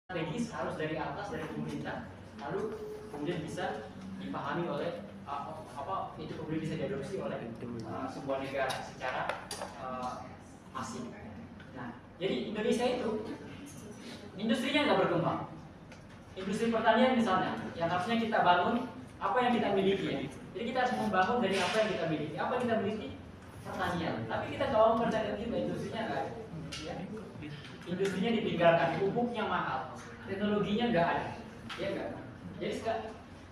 strategis harus dari atas, dari pemerintah, lalu kemudian bisa dipahami oleh itu kemudian bisa diadopsi oleh sebuah negara secara masif. Nah, jadi Indonesia itu industrinya nggak berkembang. Industri pertanian misalnya, yang harusnya kita bangun apa yang kita miliki ya. Jadi kita harus membangun dari apa yang kita miliki. Apa yang kita miliki? Pertanian. Tapi kita nggak mau pertanian kita, industrinya nggak ada. Ya. Industrinya ditinggalkan, pupuknya mahal, teknologinya nggak ada, ya nggak. Jadi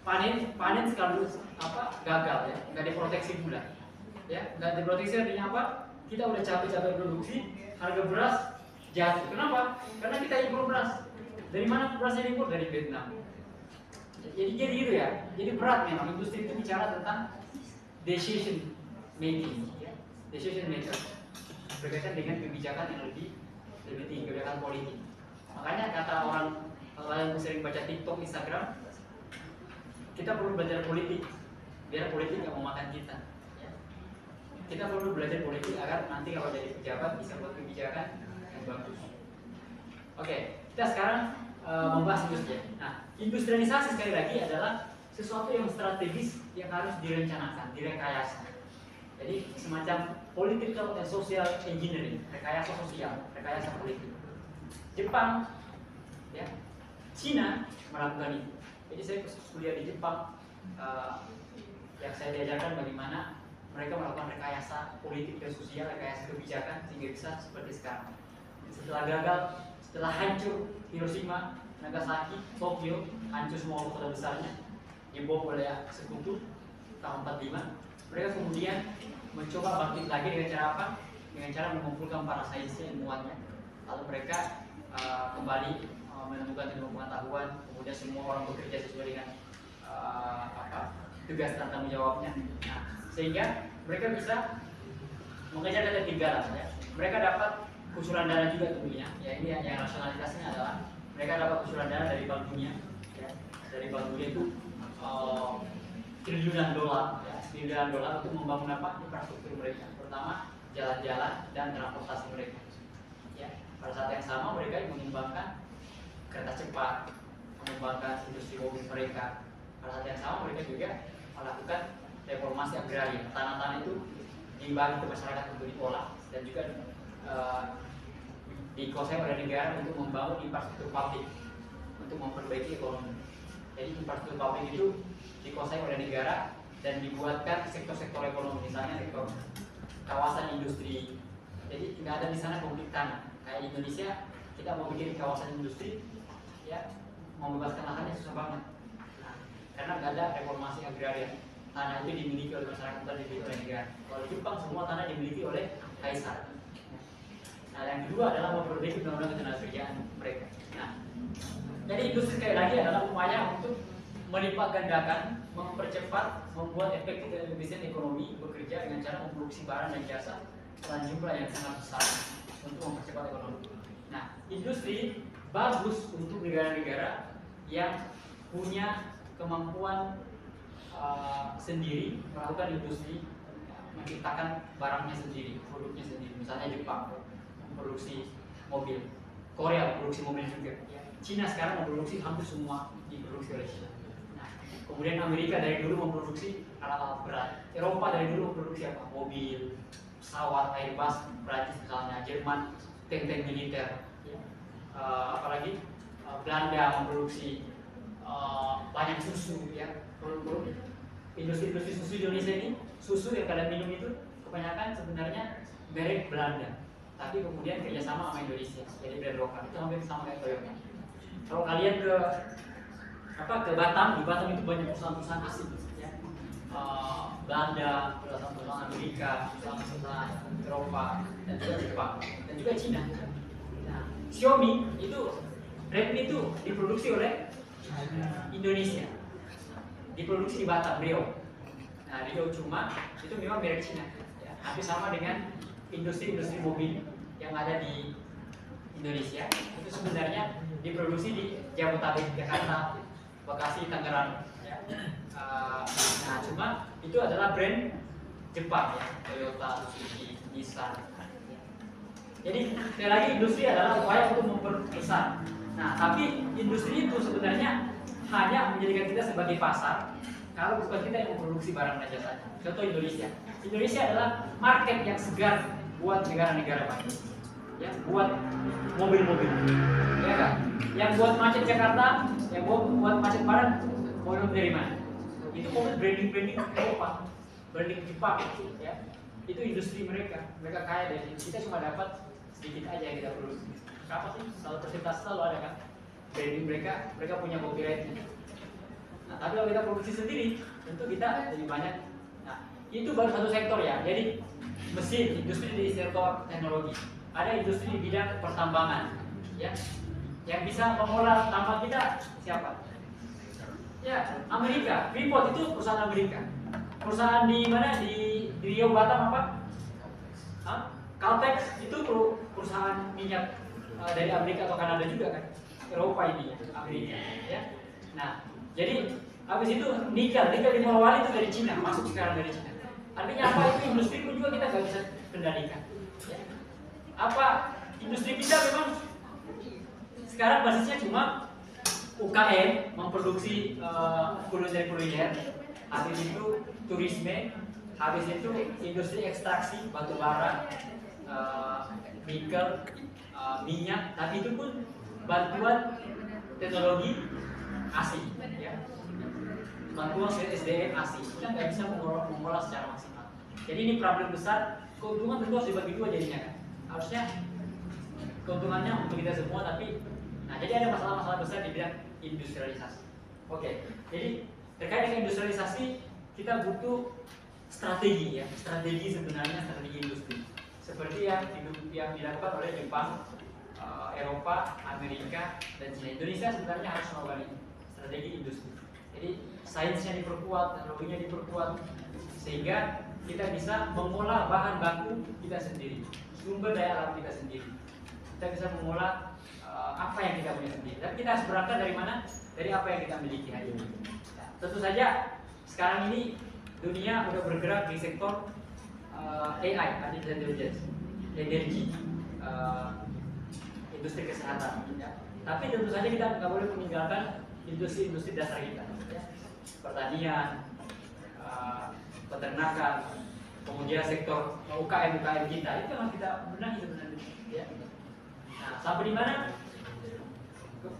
panen sekaligus gagal ya, nggak diproteksi pula, ya nggak diproteksi artinya apa? Kita udah capek-capek produksi, harga beras jatuh. Kenapa? Karena kita impor beras. Dari mana berasnya impor? Dari Vietnam. Jadi gitu ya. Jadi berat memang industri itu bicara tentang decision making, ya. Decision maker berkaitan dengan kebijakan yang lebih tinggi, kebijakan politik. Makanya kata orang yang sering baca TikTok, Instagram, kita perlu belajar politik biar politik nggak memakan kita. Ya. Kita perlu belajar politik agar nanti kalau jadi pejabat bisa buat kebijakan yang bagus. Oke, kita sekarang membahas industri. Nah, industrialisasi sekali lagi adalah sesuatu yang strategis yang harus direncanakan, direkayasa. Jadi semacam political and social engineering, rekayasa sosial, rekayasa politik. Jepang, ya, Cina melakukan itu. Jadi saya kuliah di Jepang, yang saya diajarkan bagaimana mereka melakukan rekayasa politik dan sosial, rekayasa kebijakan sehingga bisa seperti sekarang. Setelah gagal, setelah hancur Hiroshima, Nagasaki, Tokyo, hancur semua kota besarnya, dibom oleh sekutu tahun 45. Mereka kemudian mencoba bangkit lagi dengan cara apa? Dengan cara mengumpulkan para saintis ilmuwannya. Lalu mereka kembali menemukan ilmu pengetahuan, kemudian semua orang bekerja sesuai dengan tugas dan tanggung jawabnya. Nah, sehingga mereka bisa mengejar ketertinggalan. Ya. Mereka dapat kucuran dana juga tentunya. Ya, ini yang rasionalitasnya adalah mereka dapat kucuran dana dari Bank Dunia. Ya. Dari Bank Dunia itu triliunan dolar, ya, triliunan dolar untuk membangun apa? Infrastruktur mereka. Pertama, jalan-jalan dan transportasi mereka. Ya, pada saat yang sama mereka mengembangkan kereta cepat, mengembangkan industri mobil mereka. Pada saat yang sama mereka juga melakukan reformasi agraria. Tanah-tanah itu dibagi ke masyarakat untuk diolah dan juga dikuasai oleh negara untuk membangun infrastruktur pabrik untuk memperbaiki ekonomi. Jadi infrastruktur pabrik itu dikuasai oleh negara dan dibuatkan sektor-sektor ekonomi, misalnya sektor kawasan industri. Jadi nggak ada di sana konflik tanah. Kayak di Indonesia kita mau bikin kawasan industri, ya membebaskan lahannya susah banget. Nah, karena nggak ada reformasi agraria. Tanah itu dimiliki oleh masyarakat dan dimiliki oleh negara. Kalau di Jepang semua tanah dimiliki oleh kaisar. Nah, yang kedua adalah memperbaiki undang-undang ketenagakerjaan mereka. Nah, jadi industri sekali lagi adalah upaya untuk melipat gandakan, mempercepat, membuat efektif dan efisien ekonomi bekerja dengan cara memproduksi barang dan jasa dalam jumlah yang sangat besar untuk mempercepat ekonomi. Nah, industri bagus untuk negara-negara yang punya kemampuan sendiri melakukan industri, menciptakan barangnya sendiri, produknya sendiri. Misalnya Jepang memproduksi mobil, Korea memproduksi mobil juga. Cina sekarang memproduksi hampir semua diproduksi oleh Cina. Nah, kemudian Amerika dari dulu memproduksi alat-alat berat. Eropa dari dulu memproduksi apa? Mobil, pesawat, Airbus, Prancis misalnya, Jerman tank-tank militer. Ya. Apalagi Belanda memproduksi banyak susu, ya. Industri susu Indonesia ini, susu yang kalian minum itu kebanyakan sebenarnya merek Belanda, tapi kemudian kerjasama sama Indonesia, jadi brand lokal. Itu hampir sama kayak Toyota. Kalau kalian ke Batam, di Batam itu banyak perusahaan-perusahaan asing, ya. Belanda, perusahaan-perusahaan Amerika, perusahaan-perusahaan Eropa, dan juga Jepang, dan juga Cina. Nah, Xiaomi itu brand itu diproduksi oleh Indonesia, diproduksi di Batam, Riau. Nah, Riau cuma itu memang merek Cina, ya. Hampir sama dengan industri-industri mobil yang ada di Indonesia. Itu sebenarnya diproduksi di Jabodetabek, Jakarta, Bekasi, Tangerang. Ya. Nah, cuma itu adalah brand Jepang, ya. Toyota, Suzuki, Nissan. Jadi sekali lagi industri adalah upaya untuk memperbesar Nah, tapi industri itu sebenarnya hanya menjadikan kita sebagai pasar kalau bukan kita yang memproduksi barang dan jasa. Contoh Indonesia. Indonesia adalah market yang segar buat negara-negara maju. Ya, buat mobil-mobil. Ya kan? Yang buat macet Jakarta, yang buat macet Barat, mobil dari mana? Itu mobil branding Eropa, branding Jepang, ya. Itu industri mereka kaya dari kita cuma dapat sedikit aja yang kita produksi. Berapa sih? Selalu persentase selalu ada kan? Branding mereka punya copyright. Nah, tapi kalau kita produksi sendiri, tentu kita lebih banyak. Nah, itu baru satu sektor ya. Jadi mesin, industri di sektor teknologi. Ada industri di bidang pertambangan, ya. Yang bisa mengolah tambang kita siapa? Ya, Amerika. Freeport itu perusahaan Amerika. Perusahaan di mana? Di Riau Batam apa? Caltex itu perusahaan minyak dari Amerika atau Kanada juga kan? Eropa ini, Amerika. Ya. Nah, jadi habis itu nikel di Morowali itu dari Cina, masuk sekarang dari Cina. Artinya apa? Itu industri pun juga kita nggak bisa kendalikan. Ya. Apa industri kita memang sekarang basisnya cuma UKM memproduksi kuliner, habis itu turisme, habis itu industri ekstraksi batu bara, nikel, minyak, tapi itu pun bantuan teknologi asing, ya. Bantuan SDM asing, kita nggak bisa mengolah secara maksimal. Jadi ini problem besar. Keuntungan tentu harus dibagi dua jadinya kan. Harusnya keuntungannya untuk kita semua, tapi nah jadi ada masalah-masalah besar di bidang industrialisasi. Oke, jadi terkait dengan industrialisasi kita butuh strategi ya, strategi sebenarnya strategi industri seperti yang dilakukan oleh Jepang, Eropa, Amerika, dan China. Indonesia sebenarnya harus melakukan ini, strategi industri. Jadi sainsnya diperkuat, teknologinya diperkuat, sehingga kita bisa mengolah bahan baku kita sendiri, sumber daya alam kita sendiri. Kita bisa mengolah apa yang kita punya sendiri. Tapi kita harus berangkat dari mana? Dari apa yang kita miliki hari ini. Nah, tentu saja sekarang ini dunia udah bergerak di sektor AI, artificial intelligence, energi, industri kesehatan. Ya. Tapi tentu saja kita nggak boleh meninggalkan industri-industri dasar kita, ya. Pertanian, peternakan, kemudian sektor UKM kita itu yang kita benahi sebenarnya. Ya. Nah, sampai di mana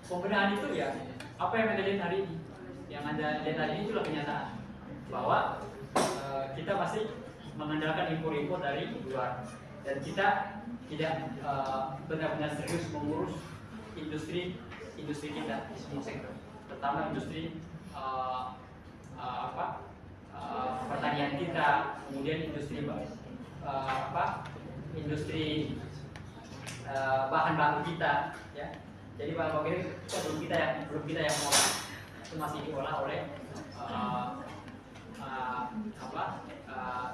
pembenahan itu ya? Apa yang Anda lihat hari ini? Yang Anda lihat hari ini itulah kenyataan bahwa kita masih mengandalkan impor-impor dari luar dan kita tidak benar-benar serius mengurus industri kita di semua sektor, terutama industri pertanian kita, kemudian industri bahan baku kita, ya. Jadi bahan baku ini belum kita yang mengolah, itu masih diolah oleh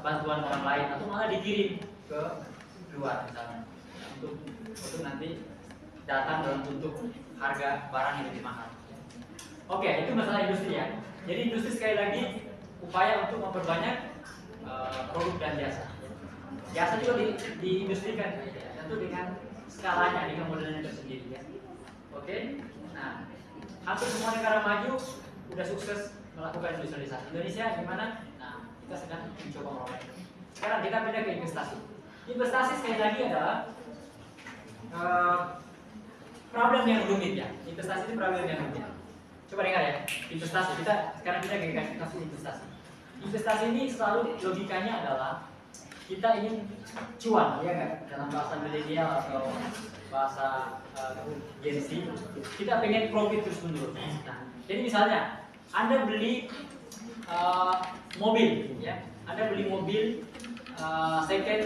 bantuan orang lain atau malah dikirim ke luar misalnya untuk nanti datang dalam bentuk harga barang yang lebih mahal. Oke, itu masalah industri ya. Jadi industri sekali lagi upaya untuk memperbanyak produk dan jasa. Jasa juga diindustrikan, tentu dengan skalanya, dengan modelnya tersendiri ya. Oke, nah hampir semua negara maju sudah sukses melakukan industrialisasi. Indonesia gimana? Nah, kita sedang mencoba melakukan itu. Sekarang kita pindah ke investasi. Investasi sekali lagi adalah problem yang rumit ya. Investasi itu problem yang rumit. Coba dengar ya, investasi. Kita sekarang pindah ke kasus investasi. Investasi ini selalu logikanya adalah kita ingin cuan, ya kan? Dalam bahasa milenial atau bahasa Gen Z, kita pengen profit terus menerus. Nah, jadi misalnya Anda beli mobil, ya, Anda beli mobil second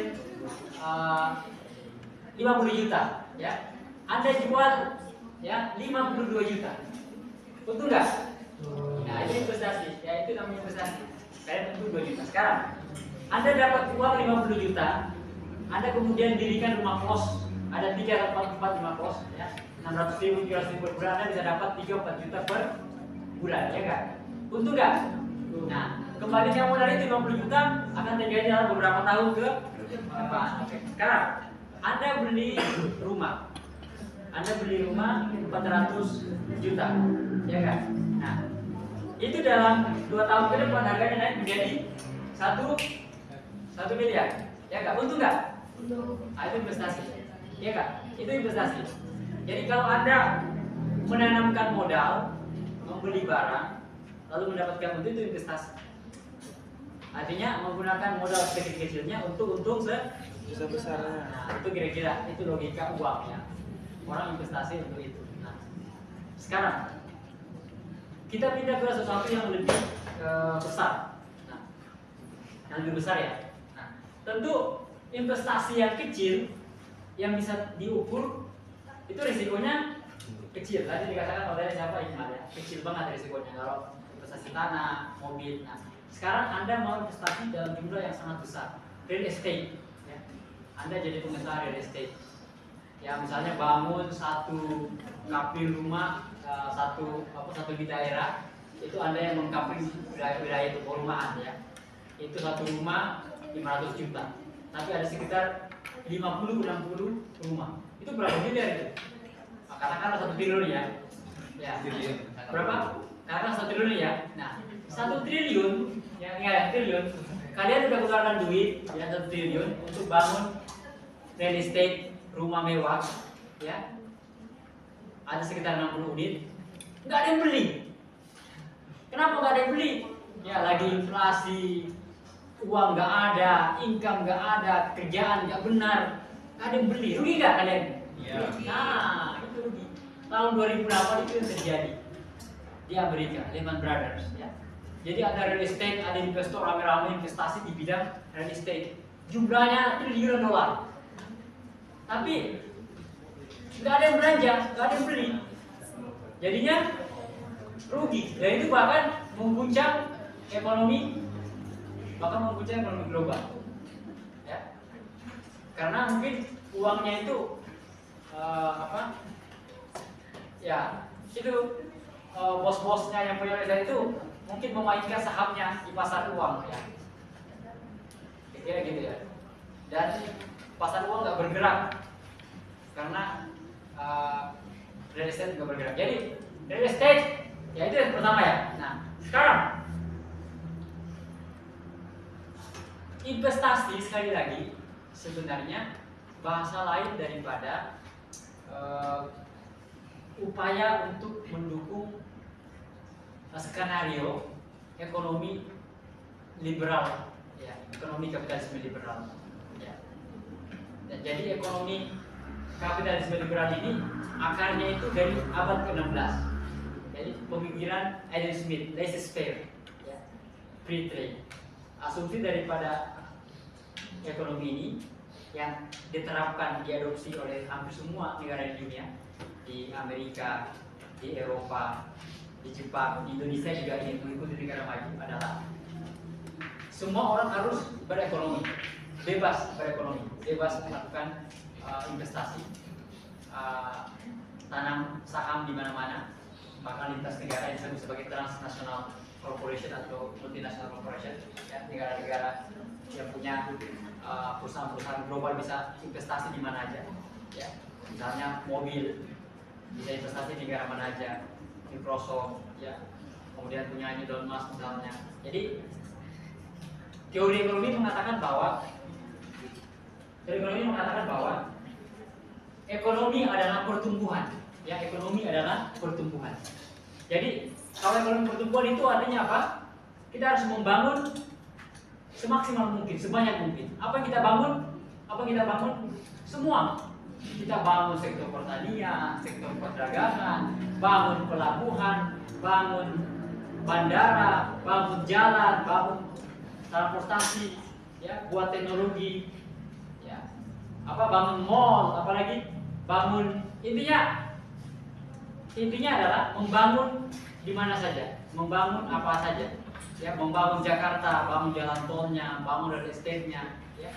50 juta, ya, Anda jual ya 52 juta, untung nggak? Nah, itu investasi, ya itu namanya investasi. Kalian untung 2 juta. Sekarang Anda dapat uang 50 juta, Anda kemudian dirikan rumah kos, ada 3 atau 4 rumah kos, ya, 600.000, 300.000 per bulan, Anda bisa dapat 3-4 juta per bulan, ya kan? Untung nggak? Nah, kembalinya modal itu 50 juta akan terjadi dalam beberapa tahun ke depan. Sekarang Anda beli rumah, Anda beli rumah 400 juta, ya kan? Nah, itu dalam 2 tahun ke depan harganya naik menjadi 1 miliar, ya kan? Untung nggak? Nah, itu investasi, ya kan? Itu investasi. Jadi kalau Anda menanamkan modal, membeli barang, lalu mendapatkan untung, itu investasi. Artinya menggunakan modal sekecil-kecilnya untuk untung sebesarnya. Nah, itu kira-kira itu logika uang ya. Orang investasi untuk itu. Nah, sekarang kita pindah ke sesuatu yang lebih besar. Nah, yang lebih besar ya. Nah, tentu investasi yang kecil yang bisa diukur itu risikonya kecil. Tadi dikatakan oleh siapa Iqbal ya, kecil banget risikonya kalau investasi tanah, mobil. Nah, sekarang Anda mau investasi dalam jumlah yang sangat besar, real estate. Ya. Anda jadi pengusaha real estate. Ya, misalnya bangun satu kapil rumah, satu di daerah, itu Anda yang mengkapil wilayah itu perumahan ya. Itu satu rumah 500 juta. Tapi ada sekitar 50-60 rumah. Itu berapa miliar itu? Nah, katakanlah 1 triliun ya. Ya. Berapa? Karena 1 triliun ya. Nah, 1 triliun, ya triliun. Kalian sudah keluarkan duit ya 1 triliun untuk bangun real estate rumah mewah, ya. Ada sekitar 60 unit. Nggak ada yang beli. Kenapa nggak ada yang beli? Ya lagi inflasi, uang nggak ada, income nggak ada, kerjaan nggak benar, nggak ada yang beli. Rugi nggak kalian? Ya. Nah, itu rugi. Tahun 2008 itu yang terjadi di Amerika, Lehman Brothers. Ya. Jadi ada real estate, ada investor rame-rame investasi di bidang real estate. Jumlahnya triliunan dolar. Tapi nggak ada yang belanja, nggak ada yang beli. Jadinya rugi. Dan itu bahkan mengguncang ekonomi global. Ya. Karena mungkin uangnya itu ya itu bos-bosnya yang punya desa itu mungkin memainkan sahamnya di pasar uang ya. Kira-kira gitu ya. Dan pasar uang nggak bergerak karena real estate nggak bergerak. Jadi real estate ya itu yang pertama ya. Nah sekarang investasi sekali lagi sebenarnya bahasa lain daripada upaya untuk mendukung skenario ekonomi liberal, ya, ekonomi kapitalisme liberal. Ya. Dan jadi ekonomi kapitalisme liberal ini akarnya itu dari abad ke-16. Jadi pemikiran Adam Smith, laissez-faire, ya, free trade. Asumsi daripada ekonomi ini yang diterapkan, diadopsi oleh hampir semua negara di dunia, di Amerika, di Eropa, di Jepang, di Indonesia juga ingin mengikuti negara maju adalah semua orang harus berekonomi, bebas berekonomi, bebas melakukan investasi, tanam saham di mana-mana, bahkan lintas negara yang disebut sebagai transnational corporation atau multinational corporation, ya, negara-negara yang punya perusahaan-perusahaan global bisa investasi di mana aja, ya, misalnya mobil bisa investasi di negara mana aja, Microsoft, ya, kemudian punya Elon Musk misalnya. Jadi teori ekonomi mengatakan bahwa ekonomi adalah pertumbuhan, ya, ekonomi adalah pertumbuhan. Jadi kalau ekonomi pertumbuhan itu artinya apa? Kita harus membangun semaksimal mungkin, sebanyak mungkin. Apa yang kita bangun? Semua. Kita bangun sektor pertanian, sektor perdagangan, bangun pelabuhan, bangun bandara, bangun jalan, bangun transportasi, ya, buat teknologi, ya, bangun mall, apalagi bangun, intinya adalah membangun di mana saja, membangun apa saja, ya, membangun Jakarta, bangun jalan tolnya, bangun real estate-nya, ya.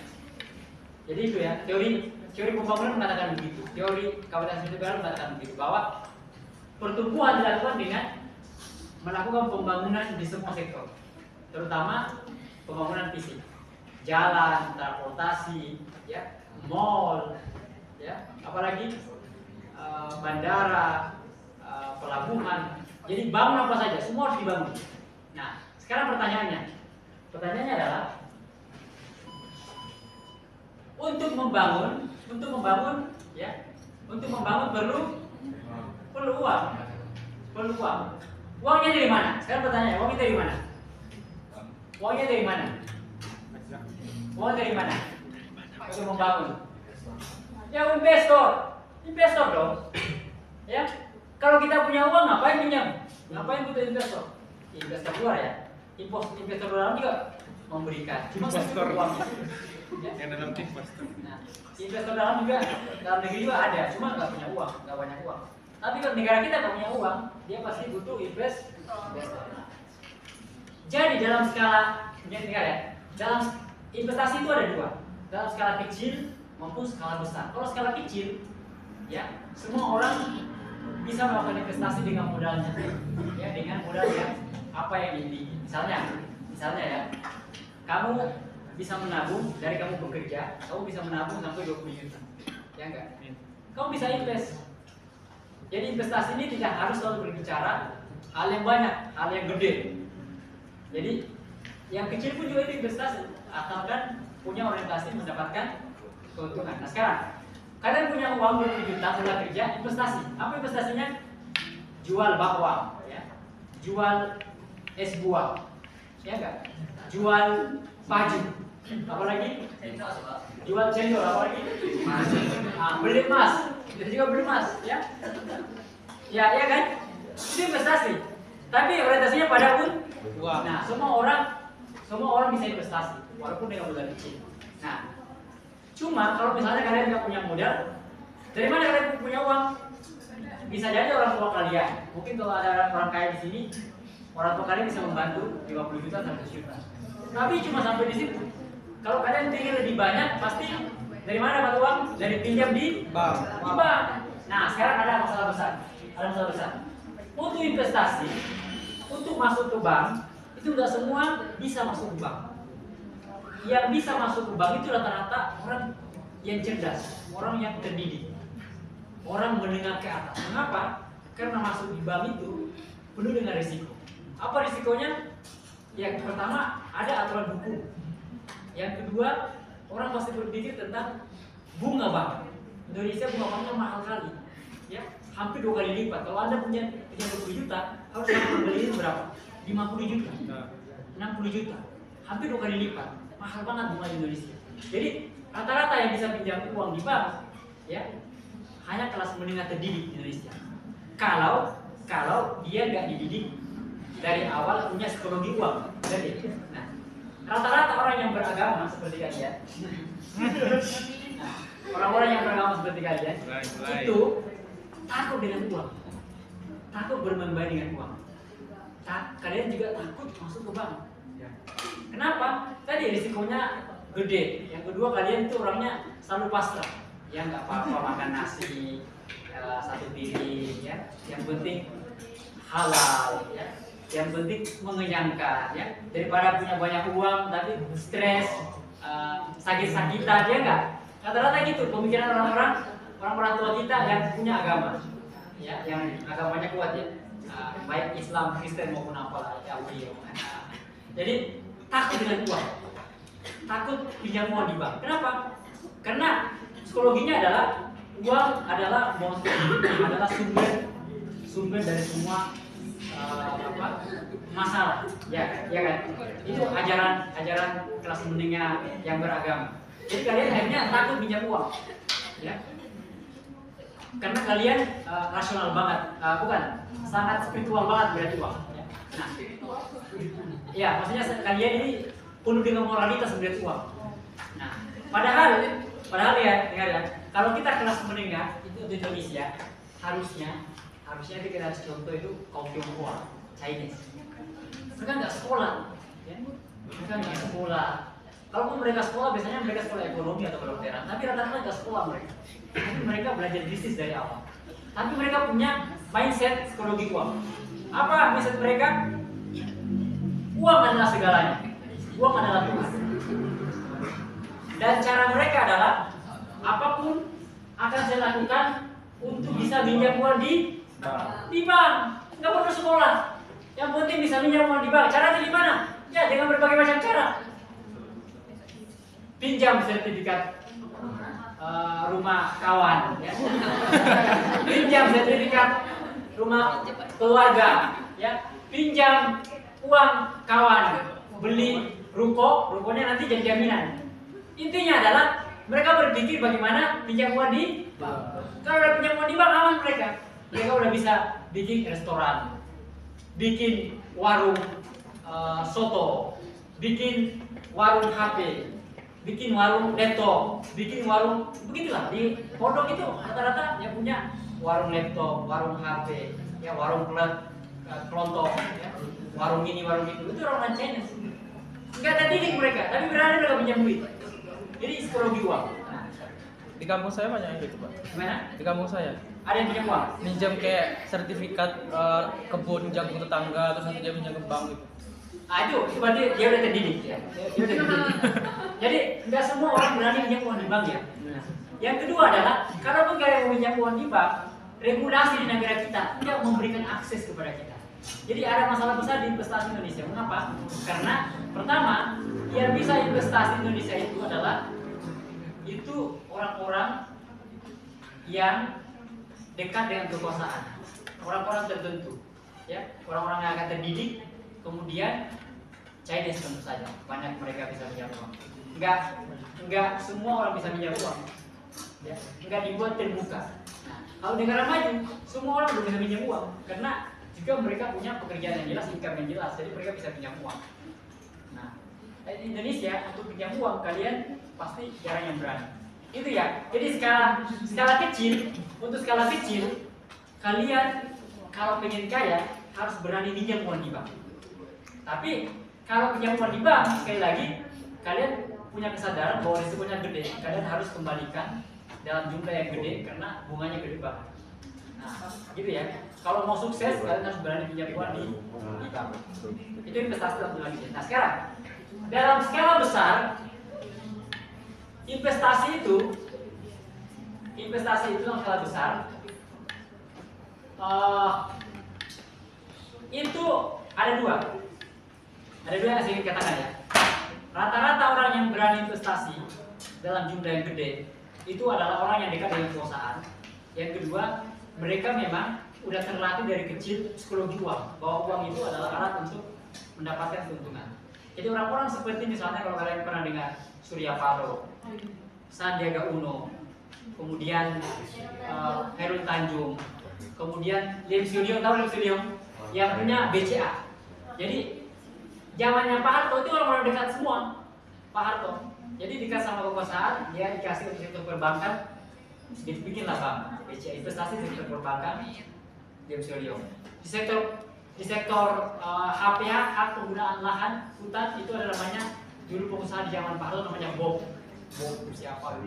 Jadi itu ya, teori pembangunan mengatakan begitu, teori kapitalisme liberal mengatakan begitu, bahwa pertumbuhan dilakukan dengan melakukan pembangunan di semua sektor, terutama pembangunan fisik, jalan, transportasi, ya, mall, ya, apalagi bandara, pelabuhan. Jadi bangun apa saja, semua harus dibangun. Nah, sekarang pertanyaannya adalah untuk membangun ya, untuk membangun perlu uang. Uangnya dari mana? Sekarang pertanyaannya, uangnya dari mana? Uangnya dari mana? Uang dari mana? Untuk membangun. Ya investor dong. Ya, kalau kita punya uang ngapain pinjam? Ngapain butuh investor? Investor luar ya. Investor dalam juga memberikan. Cuma investor uang. Ya. Yang dalam tim investor. Nah, investor dalam juga dalam negeri juga ada, cuma nggak punya uang, nggak banyak uang. Tapi kalau negara kita nggak punya uang, dia pasti butuh investor. Jadi dalam skala negara ya, dalam investasi itu ada dua, dalam skala kecil maupun skala besar. Kalau skala kecil, ya semua orang bisa melakukan investasi dengan modalnya, ya dengan modal yang apa yang dimiliki. Misalnya ya, kamu bisa menabung dari kamu bekerja, kamu bisa menabung sampai 20 juta, ya enggak? Kamu bisa invest. Jadi investasi ini tidak harus selalu berbicara hal yang banyak, hal yang gede. Jadi yang kecil pun juga itu investasi, asalkan punya orientasi mendapatkan keuntungan. Nah sekarang, kalian punya uang 20 juta mulai kerja, investasi. Apa investasinya? Jual bawang, ya, jual es buah, ya enggak? Jual baju, apa lagi? Jual cendol, apa lagi? Beli emas, kita juga beli emas, ya? Ya kan? Itu investasi. Tapi orientasinya pada uang. Nah, semua orang bisa investasi, walaupun dengan modal kecil. Nah, cuma kalau misalnya kalian nggak punya modal, dari mana kalian punya uang? Bisa jadi orang tua kalian. Mungkin kalau ada orang kaya di sini, orang tua kalian bisa membantu 50 juta sampai 100 juta. Tapi cuma sampai di situ. Kalau kalian ingin lebih banyak, pasti dari mana dapat uang? Dari pinjam di bank. Nah, sekarang ada masalah besar. Untuk investasi, untuk masuk ke bank, itu tidak semua bisa masuk ke bank. Yang bisa masuk ke bank itu rata-rata orang yang cerdas, orang yang terdidik, orang menengah ke atas. Mengapa? Karena masuk di bank itu penuh dengan risiko. Apa risikonya? Yang pertama, ada aturan hukum. Yang kedua, orang pasti berpikir tentang bunga bank. Indonesia bunga banknya mahal kali, ya, hampir 2 kali lipat. Kalau Anda punya 20 juta, harus membeli berapa? 50 juta, 60 juta, hampir 2 kali lipat. Mahal banget bunga di Indonesia. Jadi rata-rata yang bisa pinjam uang di bank, ya, hanya kelas menengah terdidik di Indonesia. Kalau dia nggak dididik dari awal punya psikologi uang. Jadi, nah, rata-rata orang yang beragama seperti kalian, nah, orang-orang yang beragama seperti kalian itu takut dengan uang, takut bermain dengan uang. Kalian juga takut masuk ke bank. Kenapa? Tadi risikonya gede. Yang kedua, kalian itu orangnya selalu pasrah, ya nggak apa-apa makan nasi satu piring, ya. Yang penting halal, ya. Yang penting mengenyangkan, ya. Daripada punya banyak uang tapi stres, sakit-sakitan, ya enggak? Rata-rata gitu pemikiran orang-orang tua kita yang punya agama, ya, yang agamanya kuat, ya. Baik Islam, Kristen maupun apalah, Yahudi. Jadi takut dengan uang, takut pinjam uang di bank. Kenapa? Karena psikologinya adalah uang adalah sumber dari semua masalah, ya kan? Itu ajaran kelas menengah yang beragama. Jadi kalian akhirnya takut pinjam uang, ya? Karena kalian rasional banget, bukan sangat spiritual banget berarti uang. Ya. Nah, ya maksudnya kalian ini penuh dengan moralitas melihat uang. Nah, padahal ya, dengar ya, kalau kita kelas menengah itu di Indonesia harusnya kita kasih contoh itu kaum Tionghoa, Chinese. Mereka nggak sekolah, ya? Mereka nggak sekolah. Kalaupun mereka sekolah, biasanya mereka sekolah ekonomi atau kedokteran. Tapi rata-rata nggak sekolah mereka. Tapi mereka belajar bisnis dari awal. Tapi mereka punya mindset psikologi uang. Apa mindset mereka? Uang adalah segalanya. Uang adalah Tuhan. Dan cara mereka adalah apapun akan saya lakukan untuk bisa minjam uang di bank. Nggak perlu sekolah. Yang penting bisa minjam uang di bank. Caranya gimana? Ya dengan berbagai macam cara. Pinjam sertifikat rumah kawan, ya. Pinjam sertifikat rumah keluarga, ya. Pinjam uang kawan, beli rukonya nanti jadi jaminan. Intinya adalah mereka berpikir bagaimana pinjam uang di bank. Kalau udah pinjam uang di bank, aman mereka udah bisa bikin restoran, bikin warung soto, bikin warung HP, bikin warung laptop, bikin warung begitulah. Di pondok itu rata-rata yang punya warung laptop, warung HP, ya warung kelontong, ya, warung ini, warung itu orang Chinese. Nggak ada didik mereka, tapi berani mereka pinjam duit. Jadi psikologi uang. Nah, di kampung saya banyak yang gitu, Pak. Gimana? Di kampung saya Ada yang pinjam uang? minjam kayak sertifikat kebun jagung tetangga, terus nanti dia pinjam ke bank gitu. Itu berarti dia udah terdidik, ya. Dia udah terdidik. Jadi nggak semua orang berani pinjam uang di bank, ya. Yang kedua adalah kalau kalian mau pinjam uang di bank, regulasi di negara kita tidak memberikan akses kepada kita. Jadi ada masalah besar di investasi Indonesia. Mengapa? Karena pertama, yang bisa investasi Indonesia itu adalah orang-orang yang dekat dengan kekuasaan, orang-orang tertentu, ya, orang-orang yang akan terdidik, kemudian Chinese tentu saja, banyak mereka bisa pinjam uang. Enggak semua orang bisa pinjam uang, ya, enggak dibuat terbuka. Nah, kalau negara maju, semua orang udah bisa pinjam uang, karena juga mereka punya pekerjaan yang jelas, income yang jelas, jadi mereka bisa pinjam uang. Nah, di Indonesia untuk pinjam uang kalian pasti jarang yang berani. Itu ya. Jadi skala kecil, untuk skala kecil kalian kalau pengen kaya harus berani pinjam uang di bank. Tapi kalau pinjam uang di bank, sekali lagi kalian punya kesadaran bahwa risikonya gede. Kalian harus kembalikan dalam jumlah yang gede karena bunganya gede banget. Nah, gitu ya. Kalau mau sukses kalian harus berani pinjam uang di bank. Itu investasi dalam jumlah gede. Nah, sekarang dalam skala besar investasi itu dalam skala besar itu ada dua yang saya ingin katakan, ya. Rata-rata orang yang berani investasi dalam jumlah yang gede itu adalah orang yang dekat dengan kekuasaan. Yang kedua, mereka memang udah terlatih dari kecil psikologi uang, bahwa uang itu adalah alat untuk mendapatkan keuntungan. Jadi orang-orang seperti misalnya kalau kalian pernah dengar Surya Paloh, Sandiaga Uno, kemudian Herul Tanjung, kemudian Lim Suryo, tahu Lim Suryo yang punya BCA. Jadi zamannya Pak Harto itu orang-orang dekat semua. Pak Harto, jadi dekat sama kekuasaan, dia dikasih untuk sektor perbankan, dibikinlah bank, BCA, investasi di sektor perbankan, Lim Suryo. Di sektor HPH, hak penggunaan lahan hutan, itu ada namanya dulu pengusaha di zaman Pak Harto namanya Bob siapa?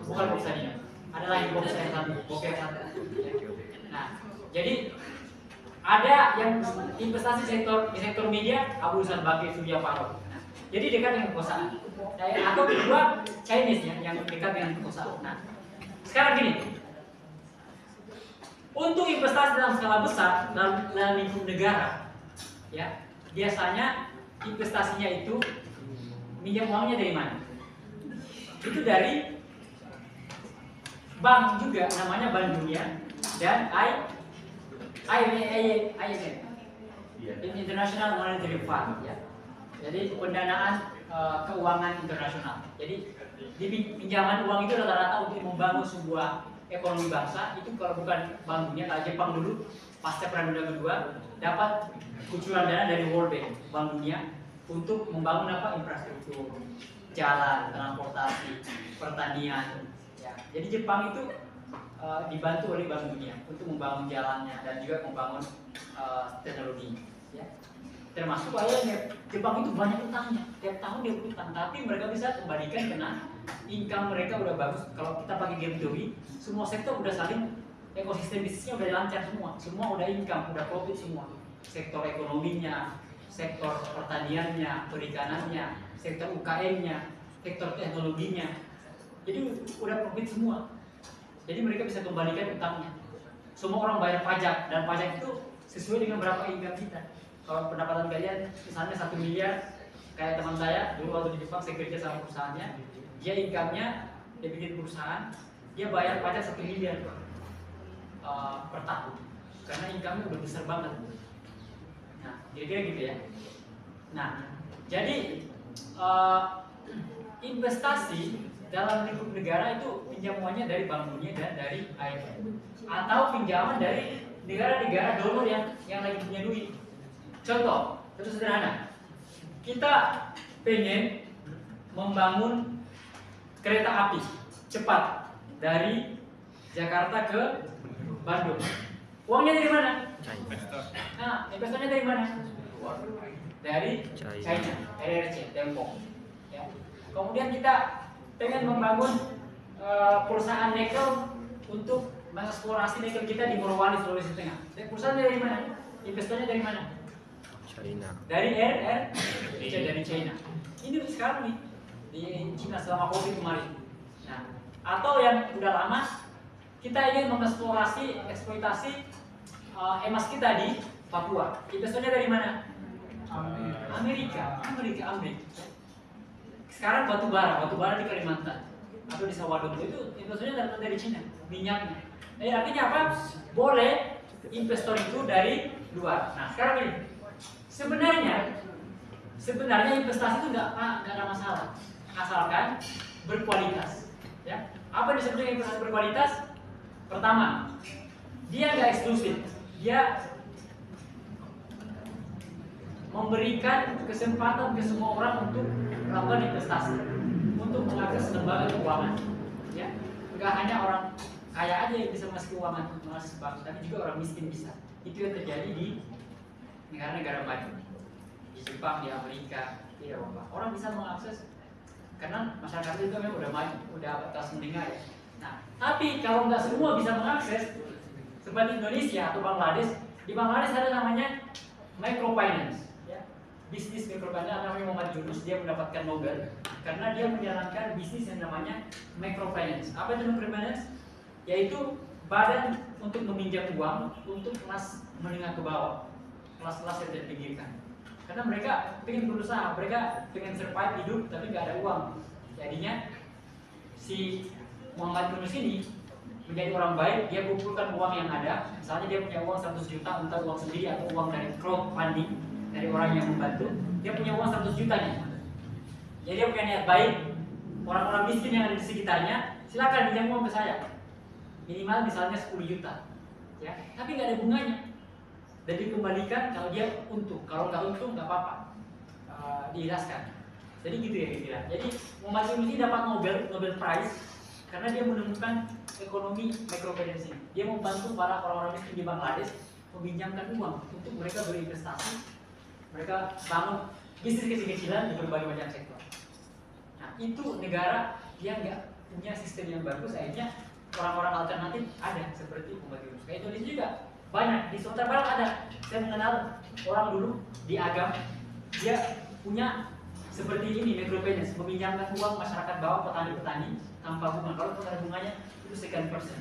Bukan Bob Sani, ada lagi Bob yang satu. Nah, jadi ada yang investasi di sektor media, Abu Rizal Bakri, Surya Paloh. Nah, jadi dekat dengan kekuasaan. Atau kedua Chinese yang dekat dengan kekuasaan. Nah, sekarang gini, untuk investasi dalam skala besar dalam lingkup negara, ya biasanya investasinya itu minjam uangnya dari mana? Itu dari bank juga, namanya Bank Dunia dan IMF, International Monetary Fund, ya. Jadi pendanaan keuangan internasional. Jadi pinjaman uang itu rata-rata untuk membangun sebuah ekonomi bangsa. Itu kalau bukan Bank Dunia, kalau Jepang dulu pasca Perang Dunia Kedua dapat kucuran dana dari World Bank, Bank Dunia, untuk membangun infrastruktur, jalan, transportasi, pertanian. Ya. Jadi Jepang itu dibantu oleh Bank Dunia untuk membangun jalannya dan juga membangun teknologi. Ya. Termasuk akhirnya Jepang itu banyak utangnya, tiap tahun dia utang, tapi mereka bisa kembalikan karena income mereka udah bagus. Kalau kita pakai game teori, semua sektor udah saling, ekosistem bisnisnya udah lancar semua udah income, udah profit semua. Sektor ekonominya, sektor pertaniannya, perikanannya, sektor UKM-nya, sektor teknologinya, jadi udah profit semua. Jadi mereka bisa kembalikan utangnya. Semua orang bayar pajak, dan pajak itu sesuai dengan berapa income kita. Kalau pendapatan kalian misalnya 1 miliar, kayak teman saya dulu waktu di Jepang saya kerja sama perusahaannya, dia income-nya, dia bikin perusahaan, dia bayar pajak 1 miliar per tahun, karena income-nya udah besar banget. Nah, kira-kira gitu ya. Nah, jadi investasi dalam lingkup negara itu pinjamannya dari Bank Dunia dan dari IMF, atau pinjaman dari negara-negara donor yang lagi punya duit. Contoh sederhana, kita pengen membangun kereta api cepat dari Jakarta ke Bandung. Uangnya dari mana? Nah, investornya dari mana? Dari China, RRC, Tiongkok. Ya. Kemudian kita pengen membangun perusahaan nikel untuk mengeksplorasi nikel kita di Morowali, Sulawesi Tengah. Perusahaan dari mana? Investornya dari mana? China. Dari RRC, dari China. Ini sekarang nih di China selama COVID kemarin. Nah, atau yang udah lama, kita ingin mengeksplorasi, eksploitasi emas kita di Papua. Investornya dari mana? Amerika. Sekarang batu bara di Kalimantan atau di Sawah itu investornya datang dari Cina, minyaknya. Artinya apa? Boleh investor itu dari luar. Nah, sekarang ini sebenarnya investasi itu nggak ada masalah, asalkan berkualitas. Ya, apa yang disebut dengan investasi berkualitas? Pertama, dia nggak eksklusif, dia memberikan kesempatan ke semua orang untuk melakukan investasi, untuk mengakses lembaga keuangan. Ya, nggak hanya orang kaya aja yang bisa masuk keuangan, masuk bank, tapi juga orang miskin bisa. Itu yang terjadi di negara-negara maju, di Jepang, di Amerika, di Eropa. Orang bisa mengakses karena masyarakat itu memang udah maju, udah atas mendengar ya. Nah, tapi kalau nggak semua bisa mengakses, seperti Indonesia atau Bangladesh, di Bangladesh ada namanya microfinance. Bisnis microfinance, namanya Muhammad Yunus, dia mendapatkan Nobel karena dia menjalankan bisnis yang namanya microfinance. Apa itu microfinance? Yaitu badan untuk meminjam uang untuk kelas menengah ke bawah, kelas-kelas yang terpinggirkan. Karena mereka ingin berusaha, mereka ingin survive hidup tapi nggak ada uang. Jadinya si Muhammad Yunus ini menjadi orang baik, dia kumpulkan uang yang ada. Misalnya dia punya uang 100 juta, entah uang sendiri atau uang dari crowdfunding, dari orang yang membantu. Dia punya uang 100 juta nih. Jadi dia punya niat baik, orang-orang miskin yang ada di sekitarnya, silakan pinjam uang ke saya. Minimal misalnya 10 juta. Ya, tapi nggak ada bunganya. Dan dikembalikan kalau dia untung. Kalau nggak untung nggak apa-apa, diikhlaskan. Jadi gitu ya kira-kira. Jadi Muhammad Yunus ini dapat Nobel Prize karena dia menemukan ekonomi microfinance. Dia membantu para orang-orang miskin di Bangladesh meminjamkan uang untuk mereka berinvestasi, mereka bangun bisnis kecil-kecilan di berbagai macam sektor. Nah, itu negara yang nggak punya sistem yang bagus, akhirnya orang-orang alternatif ada seperti Muhammad Yunus. Kayak Indonesia juga banyak, di Sumatera Barat ada. Saya mengenal orang dulu di Agam, dia punya seperti ini microfinance, meminjamkan uang masyarakat bawah, petani-petani tanpa bunga. Kalau tanpa bunganya itu sekian persen.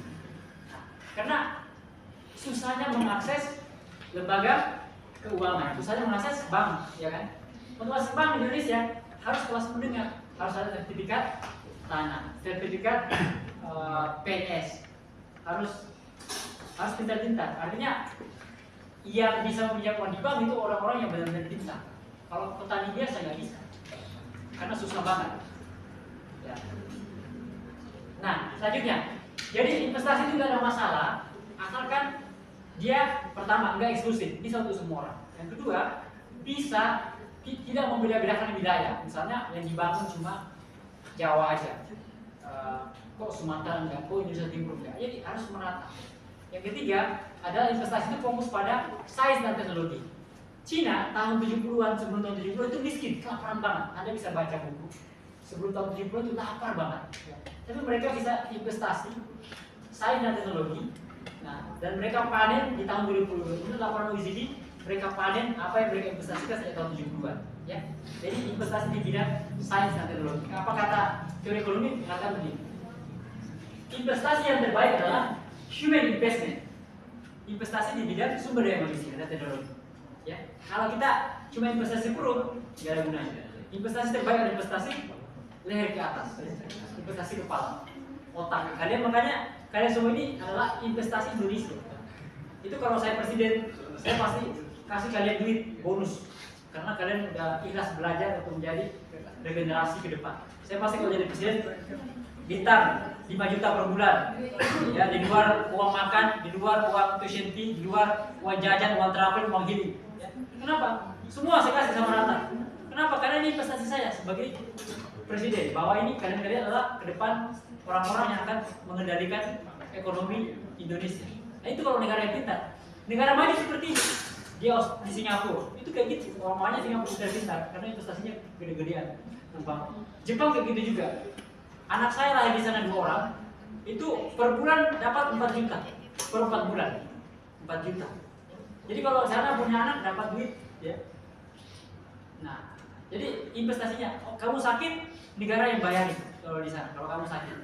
Nah, karena susahnya mengakses lembaga keuangan, susahnya mengakses bank, ya kan? Untuk akses bank di Indonesia harus kelas menengah, harus ada sertifikat tanah, sertifikat PNS, harus pintar-pintar. Artinya yang bisa meminjam uang di bank itu orang-orang yang benar-benar pintar. Kalau petani biasa nggak bisa, karena susah banget. Ya. Nah, selanjutnya, jadi investasi itu nggak ada masalah, asalkan dia pertama nggak eksklusif, bisa untuk semua orang. Yang kedua, bisa tidak membeda-bedakan wilayah. Misalnya yang dibangun cuma Jawa aja, kok Sumatera enggak, kok Indonesia Timur enggak. Jadi harus merata. Yang ketiga adalah investasi itu fokus pada sains dan teknologi. Cina tahun 70-an, sebelum tahun 70 itu miskin, kelaparan banget. Anda bisa baca buku. Sebelum tahun 70 itu lapar banget. Tapi mereka bisa investasi sains dan teknologi. Nah, dan mereka panen di tahun 2020. Itu laporan OECD, mereka panen apa yang mereka investasikan sejak tahun 70-an. Ya. Jadi investasi di bidang sains dan teknologi. Apa kata teori ekonomi? Mengatakan begini. investasi yang terbaik adalah human investment, investasi di bidang sumber daya manusia dan teknologi. Ya, kalau kita cuma investasi perut, nggak ada gunanya. Investasi terbaik adalah investasi leher ke atas, investasi kepala, otak. Makanya kalian semua ini adalah investasi Indonesia. Itu kalau saya presiden, saya pasti kasih kalian duit bonus karena kalian udah ikhlas belajar untuk menjadi regenerasi ke depan. Saya pasti kalau jadi presiden bintang 5 juta per bulan, ya, di luar uang makan, di luar uang tuition fee, di luar uang jajan, uang travel, uang healing. Ya. Kenapa? Semua saya kasih sama rata. Kenapa? Karena ini investasi saya sebagai presiden. Bahwa ini kalian adalah ke depan orang-orang yang akan mengendalikan ekonomi Indonesia. Nah itu kalau negara yang pintar. Negara maju seperti di Singapura itu kayak gitu. Orang maunya Singapura sudah pintar karena investasinya gede-gedean. Jepang kayak gitu juga. Anak saya lahir di sana 2 orang, itu per bulan dapat 4 juta per 4 bulan, 4 juta. Jadi kalau sana punya anak dapat duit, ya. Nah, jadi investasinya, kamu sakit, negara yang bayarin kalau di sana. Kalau kamu sakit,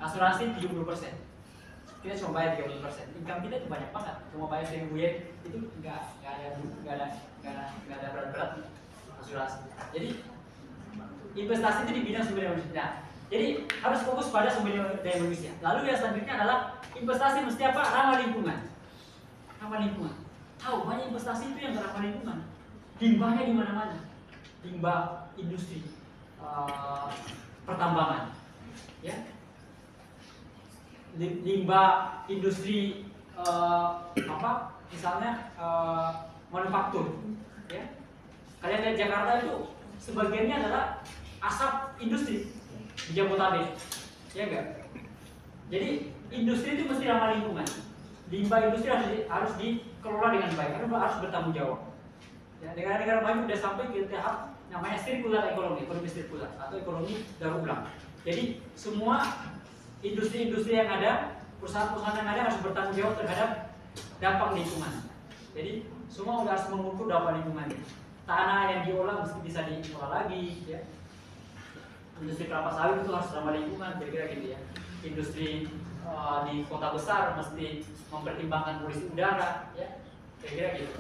asuransi 70%, kita cuma bayar 30%. Income kita itu banyak banget, cuma bayar 1.000 yen itu nggak ada berat-berat asuransi. Jadi investasi itu di bidang sumber daya manusia. Jadi harus fokus pada sumber daya manusia. Lalu yang selanjutnya adalah investasi mesti apa? Ramah lingkungan. Ramah lingkungan. Tahu banyak investasi itu yang ramah lingkungan. Limbahnya di mana-mana. Limbah industri, pertambangan, ya. Limbah industri misalnya manufaktur, ya. Kalian lihat Jakarta itu sebagiannya adalah asap industri. Di Jabodetabek, ya enggak? Jadi industri itu mesti ramah lingkungan. Limbah industri harus dikelola dengan baik karena harus bertanggung jawab. Ya, negara-negara maju sudah sampai ke tahap namanya circular ekonomi sirkular atau ekonomi daur ulang. Jadi semua industri-industri yang ada, perusahaan-perusahaan yang ada harus bertanggung jawab terhadap dampak lingkungan. Jadi semua harus mengukur dampak lingkungan. Tanah yang diolah mesti bisa diolah lagi, ya. Industri kelapa sawit itu harus ramah lingkungan, kira-kira gitu ya. Industri di kota besar mesti mempertimbangkan polusi udara, ya, kira-kira gitu.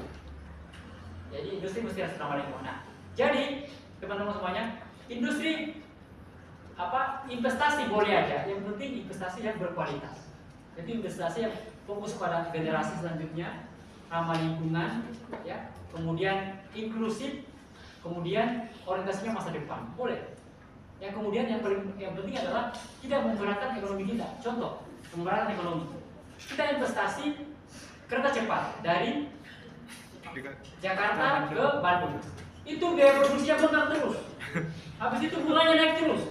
Jadi industri mesti harus ramah lingkungan. Nah, jadi teman-teman semuanya, industri investasi boleh aja, yang penting investasi yang berkualitas. Jadi investasi yang fokus pada generasi selanjutnya, ramah lingkungan, ya, kemudian inklusif, kemudian orientasinya masa depan, boleh. Yang kemudian yang penting adalah tidak memberatkan ekonomi kita. Contoh, memberatkan ekonomi. Kita investasi kereta cepat dari Jakarta ke Bandung. Itu biaya produksinya bengkak terus. Habis itu bunganya naik terus.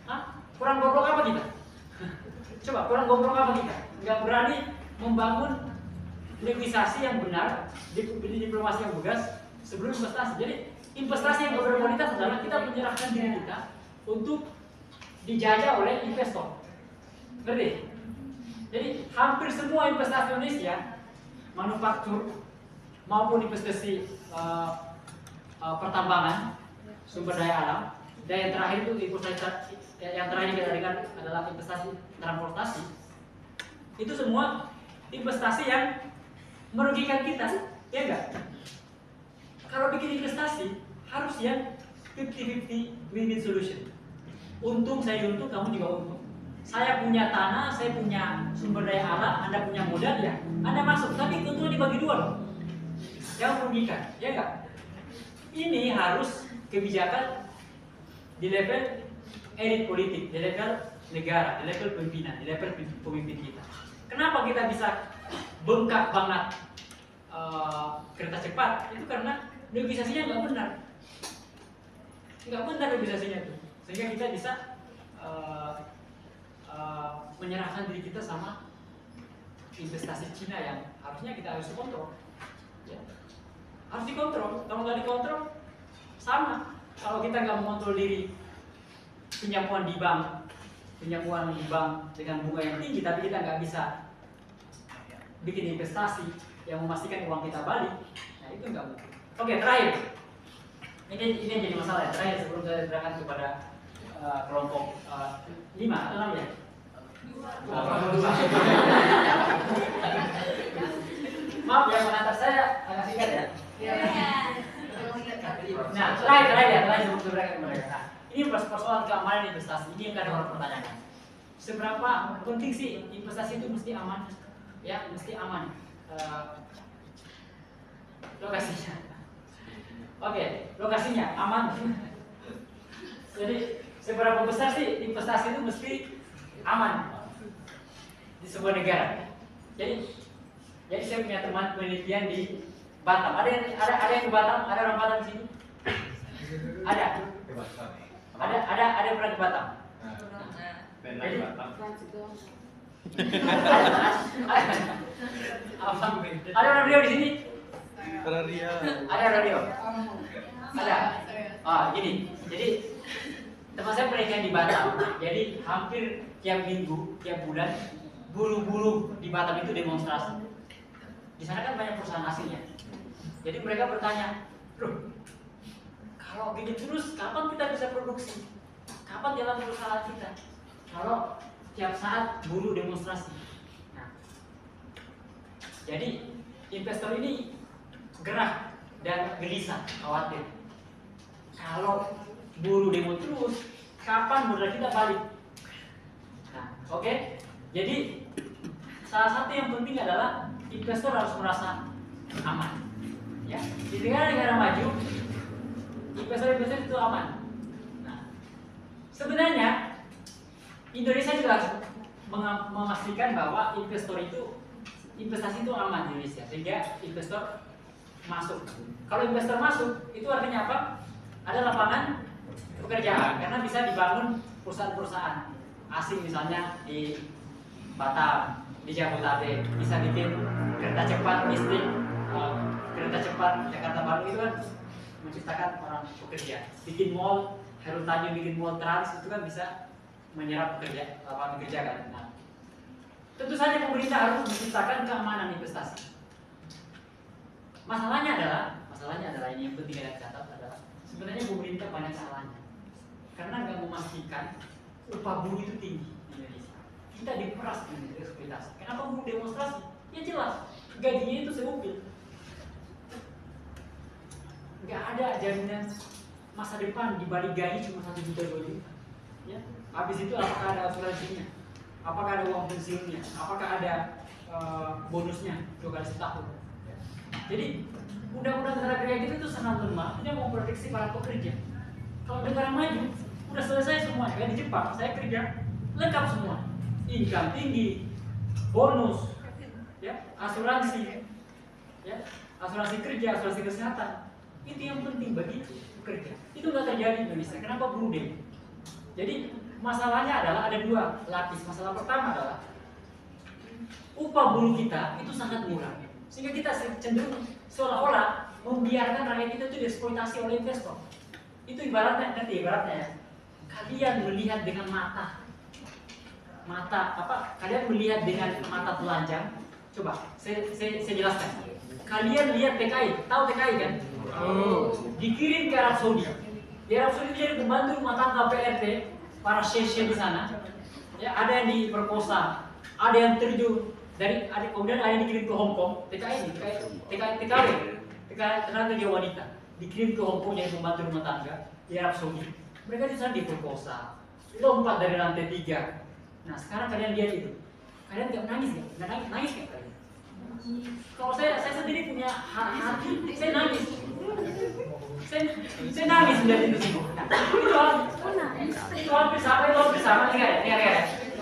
Hah? Kurang goblok apa kita? Coba, kurang goblok apa kita? Nggak berani membangun negosiasi yang benar, diplomasi yang tegas sebelum investasi. Jadi investasi yang berkualitas adalah kita menyerahkan diri kita untuk dijajah oleh investor. Ngerti? Jadi hampir semua investasi Indonesia, manufaktur maupun investasi pertambangan, sumber daya alam, dan yang terakhir itu investasi yang terakhir kita dengar adalah investasi transportasi. Itu semua investasi yang merugikan kita, ya enggak? Kalau bikin investasi harus yang 50-50 win-win solution. Untung saya untung, kamu juga untung. Saya punya tanah, saya punya sumber daya alam, Anda punya modal, ya Anda masuk. Tapi keuntungan dibagi 2 loh. Jangan merugikan, ya enggak? Ini harus kebijakan di level elit politik, di level negara, di level pimpinan, di level pemimpin kita. Kenapa kita bisa bengkak banget kereta cepat? Itu karena negosiasinya nggak benar. Nggak benar negosiasinya itu. Sehingga kita bisa menyerahkan diri kita sama investasi Cina yang harusnya kita harus kontrol. Ya. Harus dikontrol. Kalau nggak dikontrol, sama. Kalau kita nggak mengontrol diri, pinjam uang di bank dengan bunga yang tinggi, tapi kita nggak bisa bikin investasi yang memastikan uang kita balik, nah itu nggak mungkin. Oke, terakhir. Ini yang jadi masalah ya. Terakhir sebelum saya serahkan kepada kelompok 5 atau 6 ya. Maaf ya pengantar saya agak singkat ya. Nah, terakhir sebelum mereka. Nah, ini persoalan keamanan investasi ini yang kadang orang pertanyakan. Seberapa penting sih investasi itu mesti aman? Ya, mesti aman. Lokasinya. Oke, lokasinya aman. Jadi seberapa besar sih investasi itu mesti aman di sebuah negara? Jadi saya punya teman penelitian di Batam. Ada yang di Batam? Ada orang Batam di sini? Ada pernah ke Batam? Jadi, ada orang Riau di sini? Ada orang Riau? Ada. Gini. Jadi teman saya penelitian di Batam. Jadi hampir tiap minggu, tiap bulan, buruh-buruh di Batam itu demonstrasi. Di sana kan banyak perusahaan asingnya. Jadi mereka bertanya, loh, kalau gini terus, kapan kita bisa produksi? Kapan jalan perusahaan kita? Kalau tiap saat buruh demonstrasi. Nah, jadi investor ini gerah dan gelisah, khawatir. Kalau buruh demo terus, kapan modal kita balik? Nah, oke. Jadi salah satu yang penting adalah investor harus merasa aman. Ya, di negara-negara maju, investor itu aman. Nah, sebenarnya Indonesia juga harus memastikan bahwa investasi itu aman di Indonesia, sehingga investor masuk. Kalau investor masuk, itu artinya apa? Ada lapangan pekerjaan, karena bisa dibangun perusahaan-perusahaan asing, misalnya di Batam, di Jabodetabek, bisa bikin kereta cepat listrik, kereta cepat Jakarta Bandung, itu kan menciptakan orang pekerja. Bikin mall, Hairul Tanjung bikin mall Trans, itu kan bisa menyerap lapangan kerja kan. Nah, tentu saja pemerintah harus menciptakan keamanan investasi. Masalahnya adalah ini yang penting yang dicatat adalah sebenarnya pemerintah banyak salahnya karena nggak memastikan upah buruh itu tinggi di Indonesia. Kita diperas dengan eksploitasi. Kenapa buruh demonstrasi? Ya jelas, gajinya itu seupil. Nggak ada jaminan masa depan, dibalik gaji cuma 1 juta 2 juta. Ya, habis itu apakah ada asuransinya? Apakah ada uang pensiunnya? Apakah ada bonusnya 2 kali setahun? Ya. Jadi undang-undang tenaga kerja kita itu sangat lemah. Dia mau proteksi para pekerja. Kalau negara maju, udah selesai semua. Kayak di Jepang, saya kerja lengkap semua. Income tinggi, bonus, ya, asuransi, ya, asuransi kerja, asuransi kesehatan. Itu yang penting bagi pekerja. Itu nggak terjadi di Indonesia. Kenapa buruh demo? Jadi masalahnya adalah ada 2 lapis. Masalah pertama adalah upah buruh kita itu sangat murah, sehingga kita cenderung seolah-olah membiarkan rakyat kita itu dieksploitasi oleh investor. Itu ibaratnya ya, kalian melihat dengan mata apa? Kalian melihat dengan mata telanjang. Coba saya jelaskan. Kalian lihat TKI, tahu TKI kan? Dikirim ke Arab Saudi. Di Arab Saudi jadi pembantu rumah tangga PRT, para syekh di sana. Ya, ada yang diperkosa, ada yang terjun kemudian ada yang dikirim ke Hong Kong. TKW, tenaga kerja wanita, dikirim ke Hong Kong jadi pembantu rumah tangga di Arab Saudi. Mereka di sana diperkosa, lompat dari lantai 3. Nah, sekarang kalian lihat itu, kalian nggak nangis nggak? Nangis nggak kalian? Kalau saya sendiri punya hati, saya nangis. Saya nangis melihat itu semua. Itu hampir sama, dengar.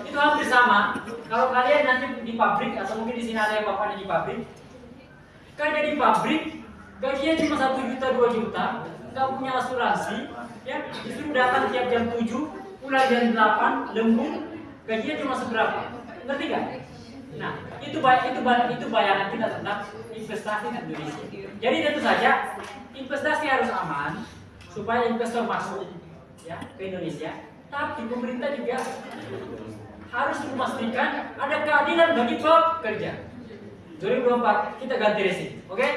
Itu hampir sama. Kalau kalian nanti di pabrik atau mungkin di sini ada yang bapaknya di pabrik, kerja di pabrik, gajinya cuma 1 juta 2 juta, nggak punya asuransi, ya, disuruh datang tiap jam 7, pulang jam 8, lembur, gajinya cuma seberapa, ngerti nggak? Nah, itu bayangan kita tentang investasi di Indonesia. Jadi tentu saja investasi harus aman supaya investor masuk, ya, ke Indonesia. Tapi pemerintah juga harus memastikan ada keadilan bagi pekerja. 2024 kita ganti rezim, oke?